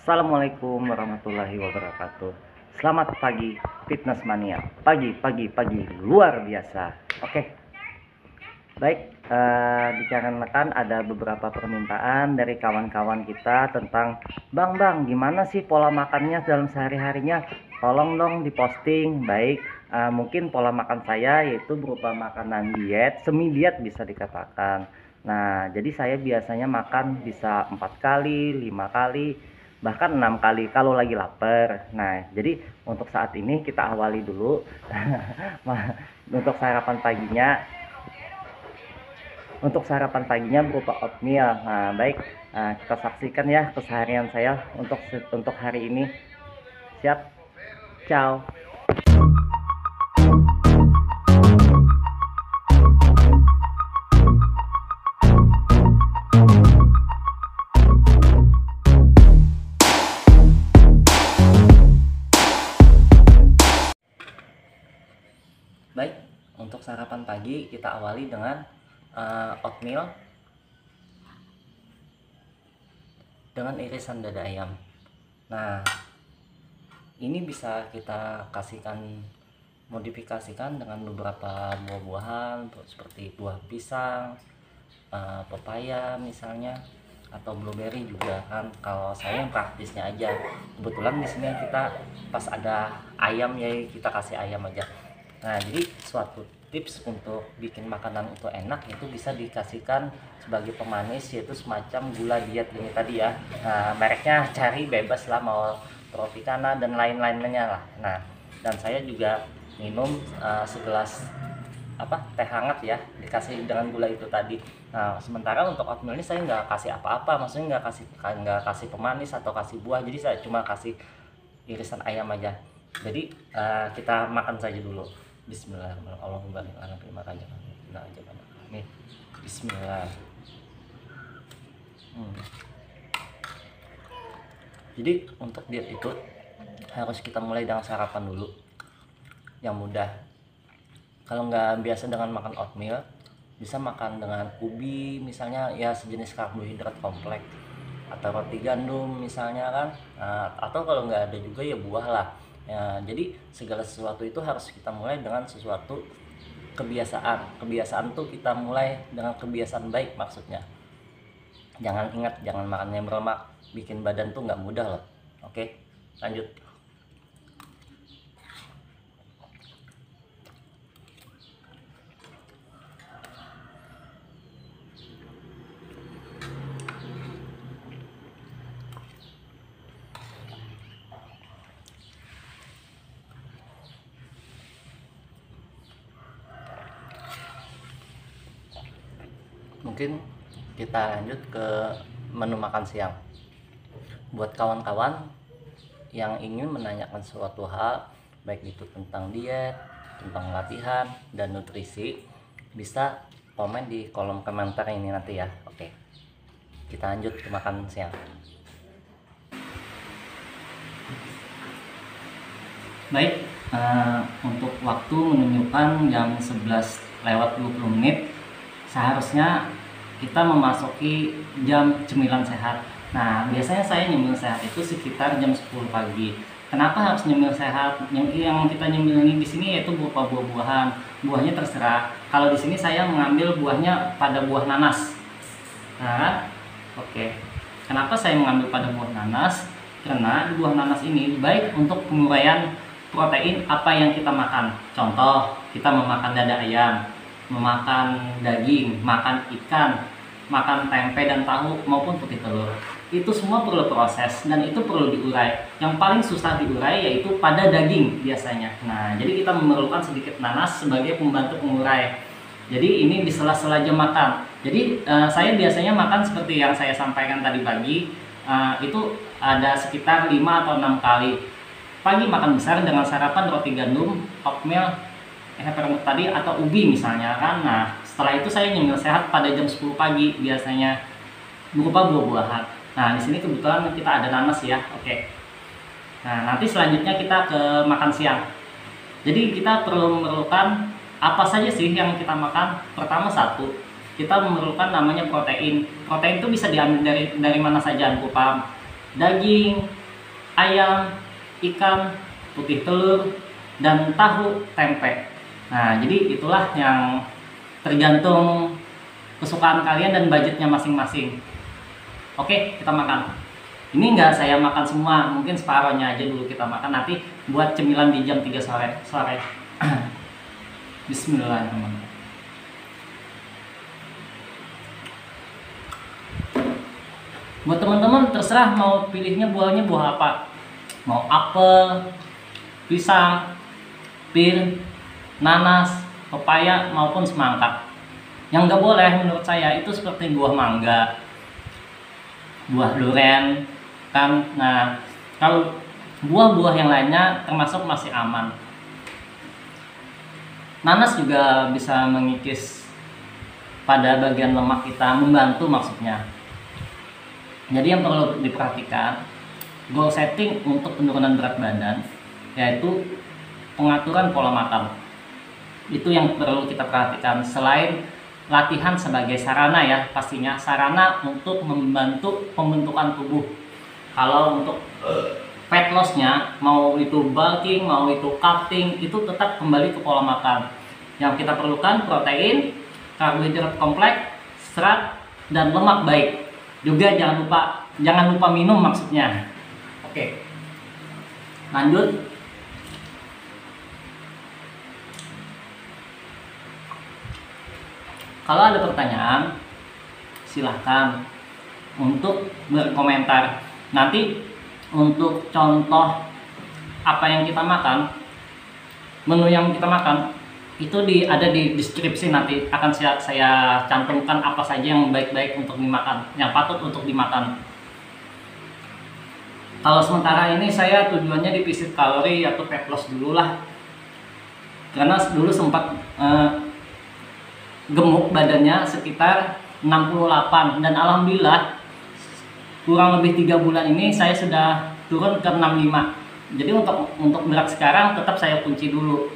Assalamualaikum warahmatullahi wabarakatuh. Selamat pagi fitness mania. Pagi luar biasa. Oke. Baik, dikarenakan ada beberapa permintaan dari kawan-kawan kita tentang Bang, gimana sih pola makannya dalam sehari-harinya? Tolong dong diposting. Baik, mungkin pola makan saya yaitu berupa makanan diet, semi diet bisa dikatakan. Nah, jadi saya biasanya makan bisa 4 kali, 5 kali, bahkan 6 kali kalau lagi lapar. Nah, jadi untuk saat ini kita awali dulu. Untuk sarapan paginya berupa oatmeal. Nah, baik, kita saksikan ya keseharian saya untuk hari ini. Siap, ciao. Baik, untuk sarapan pagi kita awali dengan oatmeal dengan irisan dada ayam. Nah, ini bisa kita modifikasikan dengan beberapa buah-buahan seperti buah pisang, pepaya misalnya, atau blueberry juga kan. Kalau saya yang praktisnya aja, kebetulan di sini kita pas ada ayam ya kita kasih ayam aja. Nah, jadi suatu tips untuk bikin makanan itu enak itu bisa dikasihkan sebagai pemanis, yaitu semacam gula diet ini tadi ya. Nah, mereknya cari bebas lah, mau Tropicana dan lain-lainnya lah. Nah, dan saya juga minum segelas teh hangat ya, dikasih dengan gula itu tadi. Nah, sementara untuk oatmeal ini saya nggak kasih apa-apa, maksudnya nggak kasih pemanis atau kasih buah, jadi saya cuma kasih irisan ayam aja. Jadi kita makan saja dulu. Bismillahirrahmanirrahim. Bismillah. Jadi untuk diet itu harus kita mulai dengan sarapan dulu yang mudah. Kalau nggak biasa dengan makan oatmeal, bisa makan dengan ubi misalnya, ya sejenis karbohidrat kompleks, atau roti gandum misalnya kan, atau kalau nggak ada juga ya buah lah ya. Jadi segala sesuatu itu harus kita mulai dengan sesuatu kebiasaan tuh kita mulai dengan kebiasaan baik maksudnya. Jangan makan yang berlemak, bikin badan tuh nggak mudah loh. Oke, lanjut. Mungkin kita lanjut ke menu makan siang. Buat kawan-kawan yang ingin menanyakan suatu hal, baik itu tentang diet, tentang latihan, dan nutrisi, bisa komen di kolom komentar ini nanti ya. Oke, kita lanjut ke makan siang. Baik, untuk waktu menunjukkan jam 11:20. Seharusnya kita memasuki jam cemilan sehat. Nah, biasanya saya nyemil sehat itu sekitar jam 10 pagi. Kenapa harus nyemil sehat? Yang kita nyemil ini di sini yaitu berupa buah-buahan. Buahnya terserah. Kalau di sini saya mengambil buahnya pada buah nanas. Nah, oke. Kenapa saya mengambil pada buah nanas? Karena buah nanas ini baik untuk penguraian protein apa yang kita makan. Contoh, kita memakan dada ayam, memakan daging, makan ikan, makan tempe dan tahu maupun putih telur. Itu semua perlu proses dan itu perlu diurai. Yang paling susah diurai yaitu pada daging biasanya. Nah, jadi kita memerlukan sedikit nanas sebagai pembantu pengurai. Jadi ini di sela-sela jam makan. Jadi saya biasanya makan seperti yang saya sampaikan tadi pagi, itu ada sekitar 5 atau 6 kali. Pagi makan besar dengan sarapan roti gandum, oatmeal, peppermint tadi, atau ubi misalnya kan. Nah, setelah itu saya nyemil sehat pada jam 10 pagi biasanya berupa buah-buahan. Nah, di sini kebetulan kita ada nanas ya. Oke. Nah, nanti selanjutnya kita ke makan siang. Jadi kita perlu memerlukan apa saja sih yang kita makan? Pertama, satu, kita memerlukan namanya protein. Protein itu bisa diambil dari mana saja, berupa daging, ayam, ikan, putih telur, dan tahu tempe. Nah, jadi itulah yang tergantung kesukaan kalian dan budgetnya masing-masing. Oke, kita makan. Ini nggak saya makan semua, mungkin separohnya aja dulu kita makan, nanti buat cemilan di jam 3 sore. Bismillahirrahmanirrahim. Buat teman-teman terserah mau pilihnya buahnya buah apa. Mau apel, pisang, pir, nanas, pepaya maupun semangka. Yang nggak boleh menurut saya itu seperti buah mangga, buah durian kan. Nah, kalau buah-buah yang lainnya termasuk masih aman. Nanas juga bisa mengikis pada bagian lemak kita, membantu maksudnya. Jadi yang perlu diperhatikan, goal setting untuk penurunan berat badan yaitu pengaturan pola makan. Itu yang perlu kita perhatikan, selain latihan sebagai sarana ya, pastinya sarana untuk membantu pembentukan tubuh. Kalau untuk fat loss-nya, mau itu bulking, mau itu cutting, itu tetap kembali ke pola makan. Yang kita perlukan protein, karbohidrat kompleks, serat, dan lemak baik. Juga jangan lupa minum maksudnya. Oke. Lanjut. Kalau ada pertanyaan, silahkan untuk berkomentar. Nanti untuk contoh apa yang kita makan, menu yang kita makan, itu ada di deskripsi, nanti akan saya cantumkan apa saja yang baik-baik untuk dimakan, yang patut untuk dimakan. Kalau sementara ini saya tujuannya defisit kalori atau fat loss dulu lah, karena dulu sempat gemuk badannya sekitar 68, dan alhamdulillah kurang lebih 3 bulan ini saya sudah turun ke 65. Jadi untuk berat sekarang tetap saya kunci dulu,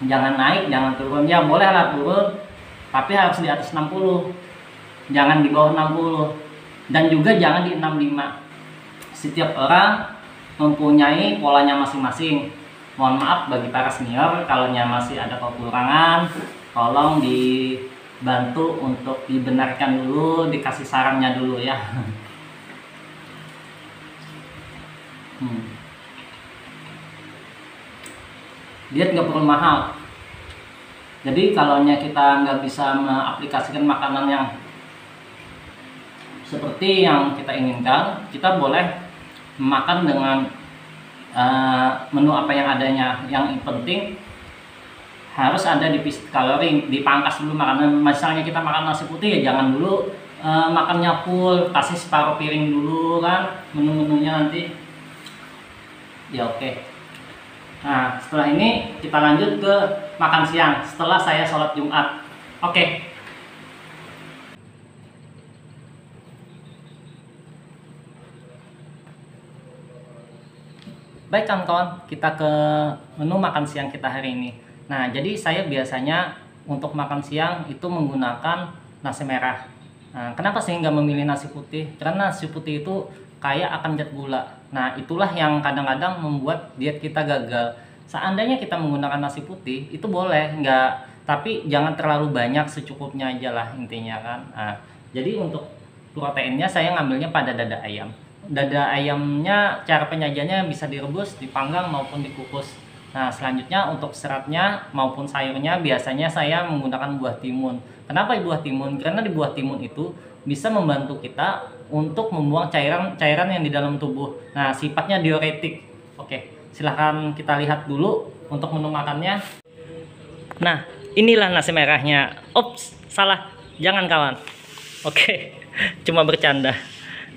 jangan naik jangan turun, ya bolehlah turun tapi harus di atas 60, jangan di bawah 60, dan juga jangan di 65. Setiap orang mempunyai polanya masing-masing. Mohon maaf bagi para senior kalau masih ada kekurangan, tolong dibantu untuk dibenarkan dulu, dikasih sarannya dulu ya. Diet nggak perlu mahal. Jadi kalau kita nggak bisa mengaplikasikan makanan yang seperti yang kita inginkan, kita boleh makan dengan menu apa yang adanya. Yang penting harus ada defisit kalori, dipangkas dulu makanan. Misalnya kita makan nasi putih, ya jangan dulu makannya full, kasih separuh piring dulu kan, menu-menunya nanti. Ya oke. Nah, setelah ini kita lanjut ke makan siang setelah saya sholat Jumat. Oke. Baik kawan-kawan, kita ke menu makan siang kita hari ini. Nah, jadi saya biasanya untuk makan siang itu menggunakan nasi merah. Nah, kenapa sih nggak memilih nasi putih? Karena nasi putih itu kaya akan zat gula. Nah, itulah yang kadang-kadang membuat diet kita gagal. Seandainya kita menggunakan nasi putih, itu boleh, tapi jangan terlalu banyak, secukupnya aja lah intinya kan. Nah, jadi untuk proteinnya saya ngambilnya pada dada ayam. Dada ayamnya cara penyajiannya bisa direbus, dipanggang maupun dikukus. Nah, selanjutnya untuk seratnya maupun sayurnya biasanya saya menggunakan buah timun. Kenapa buah timun? Karena di buah timun itu bisa membantu kita untuk membuang cairan yang di dalam tubuh. Nah, sifatnya diuretik. Oke, silahkan kita lihat dulu untuk menu makannya. Nah, inilah nasi merahnya. Ops, salah. Jangan kawan. Oke, cuma bercanda.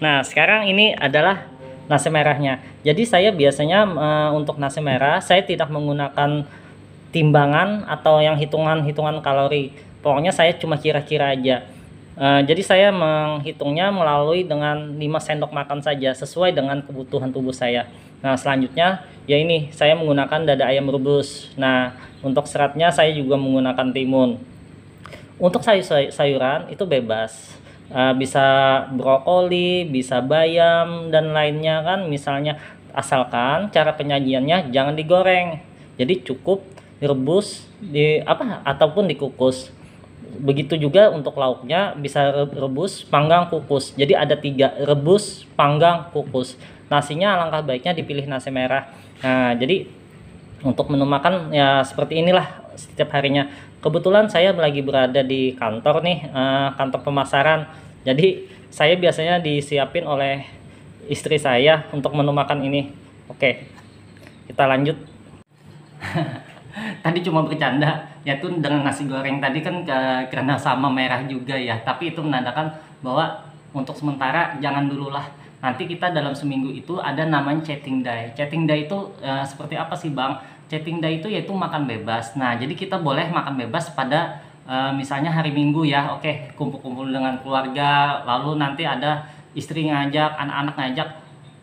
Nah, sekarang ini adalah nasi merahnya. Jadi saya biasanya untuk nasi merah saya tidak menggunakan timbangan atau yang hitungan kalori. Pokoknya saya cuma kira-kira aja. Jadi saya menghitungnya melalui dengan 5 sendok makan saja sesuai dengan kebutuhan tubuh saya. Nah, selanjutnya ya ini saya menggunakan dada ayam rebus. Nah, untuk seratnya saya juga menggunakan timun. Untuk sayuran itu bebas. Bisa brokoli, bisa bayam dan lainnya kan, misalnya asalkan cara penyajiannya jangan digoreng. Jadi cukup direbus ataupun dikukus. Begitu juga untuk lauknya, bisa rebus, panggang, kukus. Jadi ada 3, rebus, panggang, kukus. Nasinya alangkah baiknya dipilih nasi merah. Nah, jadi untuk menu makan ya seperti inilah setiap harinya. Kebetulan saya lagi berada di kantor nih, kantor pemasaran. Jadi saya biasanya disiapin oleh istri saya untuk menu makan ini. Oke, kita lanjut. Tadi cuma bercanda, yaitu dengan nasi goreng tadi kan karena sama merah juga ya. Tapi itu menandakan bahwa untuk sementara jangan dulu lah. Nanti kita dalam seminggu itu ada namanya chatting day. Chatting day itu seperti apa sih Bang? Chatting day itu yaitu makan bebas. Nah, jadi kita boleh makan bebas pada misalnya hari Minggu ya. Oke, kumpul-kumpul dengan keluarga, lalu nanti ada istri ngajak, anak-anak ngajak,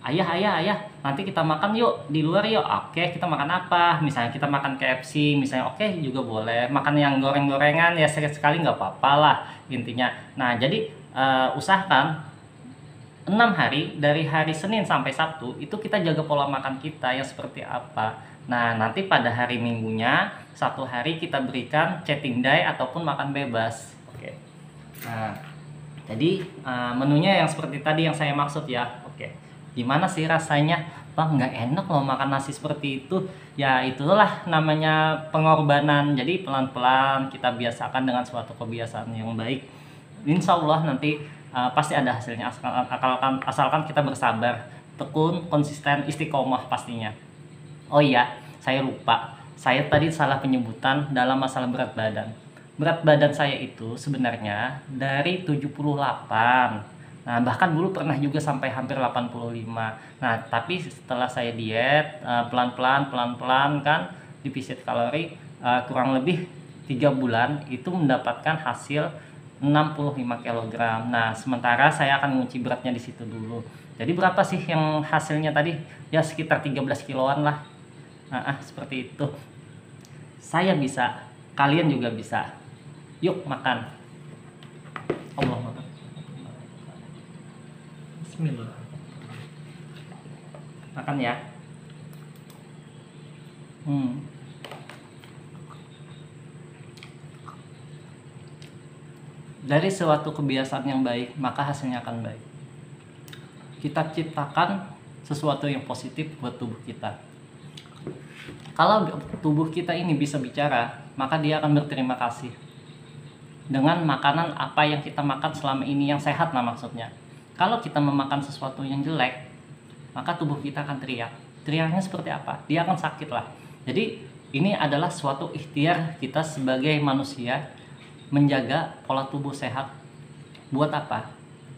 ayah, nanti kita makan yuk di luar yuk. Oke, kita makan apa? Misalnya kita makan KFC, misalnya, oke juga boleh. Makan yang goreng-gorengan ya sekali-sekali nggak apa-apa lah intinya. Nah, jadi usahakan 6 hari dari hari Senin sampai Sabtu itu kita jaga pola makan kita yang seperti apa. Nah, nanti pada hari Minggunya 1 hari kita berikan chatting day ataupun makan bebas. Oke. Nah, jadi menunya yang seperti tadi yang saya maksud ya. Oke. Gimana sih rasanya? Bang, nggak enak loh makan nasi seperti itu. Ya itulah namanya pengorbanan. Jadi pelan-pelan kita biasakan dengan suatu kebiasaan yang baik. Insya Allah nanti pasti ada hasilnya, asalkan kita bersabar, tekun, konsisten, istiqomah pastinya. Oh iya, saya lupa. Saya tadi salah penyebutan dalam masalah berat badan. Berat badan saya itu sebenarnya dari 78. Nah, bahkan dulu pernah juga sampai hampir 85. Nah, tapi setelah saya diet, pelan-pelan kan defisit kalori, kurang lebih 3 bulan itu mendapatkan hasil 65 kg. Nah, sementara saya akan mengunci beratnya di situ dulu. Jadi berapa sih yang hasilnya tadi? Ya sekitar 13 kiloan lah. Seperti itu. Saya bisa, kalian juga bisa. Yuk makan. Allah makan. Bismillah. Makan ya. Dari suatu kebiasaan yang baik, maka hasilnya akan baik. Kita ciptakan sesuatu yang positif buat tubuh kita. Kalau tubuh kita ini bisa bicara, maka dia akan berterima kasih dengan makanan apa yang kita makan selama ini, yang sehat lah maksudnya. Kalau kita memakan sesuatu yang jelek, maka tubuh kita akan teriak. Teriaknya seperti apa? Dia akan sakit lah. Jadi ini adalah suatu ikhtiar kita sebagai manusia menjaga pola tubuh sehat. Buat apa?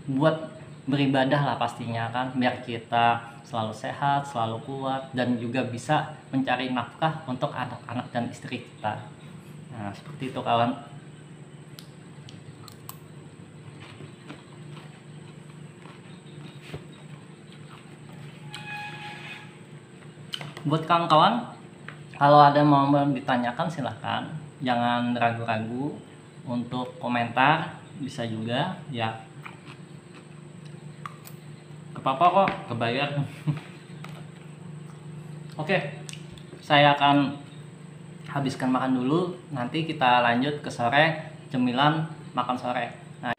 Buat beribadah lah pastinya kan, biar kita selalu sehat, selalu kuat, dan juga bisa mencari nafkah untuk anak-anak dan istri kita. Nah, seperti itu kawan. Buat kawan-kawan, kalau ada mau ditanyakan silahkan, jangan ragu-ragu untuk komentar, bisa juga ya. Apa-apa kok, kebayar. Oke, saya akan habiskan makan dulu, nanti kita lanjut ke sore, cemilan makan sore. Nah,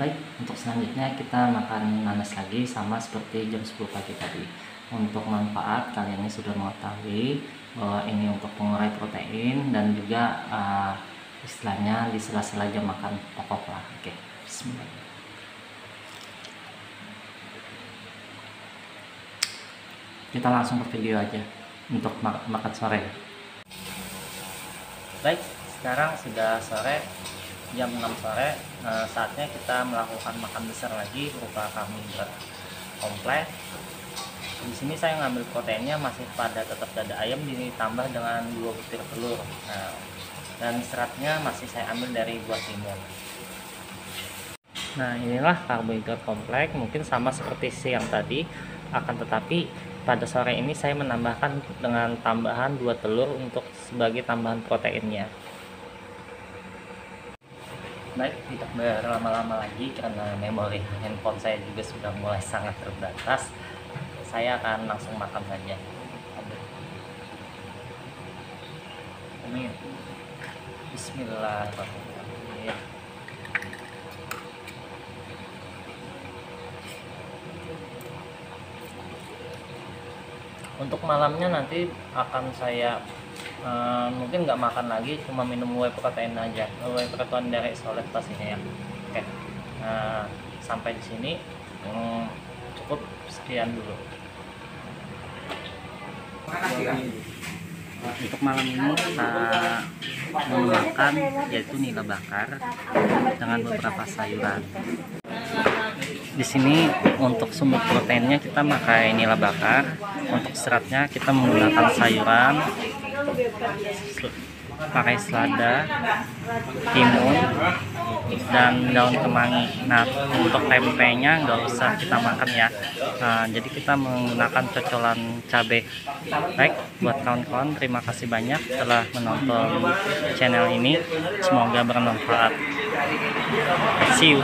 baik, untuk selanjutnya kita makan nanas lagi, sama seperti jam 10 pagi tadi. Untuk manfaat, kalian ini sudah mengetahui bahwa ini untuk pengurai protein dan juga istilahnya di sela-sela jam makan pokok lah. Oke, bismillah. Kita langsung ke video aja untuk makan sore. Baik, sekarang sudah sore, jam 6 sore. Saatnya kita melakukan makan besar lagi berupa karbohidrat kompleks. Di sini saya ngambil proteinnya masih pada tetap dada ayam ditambah dengan 2 butir telur. Nah, dan seratnya masih saya ambil dari buah timun. Nah, inilah karbohidrat kompleks, mungkin sama seperti siang tadi, akan tetapi pada sore ini saya menambahkan dengan tambahan 2 telur untuk sebagai tambahan proteinnya. Baik, tidak berlama-lama lagi karena memori handphone saya juga sudah mulai sangat terbatas. saya akan langsung makan saja. Ini Bismillahirrahmanirrahim. Untuk malamnya nanti akan saya mungkin nggak makan lagi, cuma minum whey protein aja, whey protein dari Isolate pastinya ya. Oke, sampai di sini cukup sekian dulu. Untuk malam ini kita memakan yaitu nila bakar dengan beberapa sayuran. Di sini untuk sumber proteinnya kita pakai nila bakar, untuk seratnya kita menggunakan sayuran, pakai selada, timun, dan daun kemangi. Nah, untuk tempenya nggak usah kita makan ya. Jadi kita menggunakan cocolan cabai. Baik, buat kawan-kawan, terima kasih banyak telah menonton channel ini. Semoga bermanfaat. See you.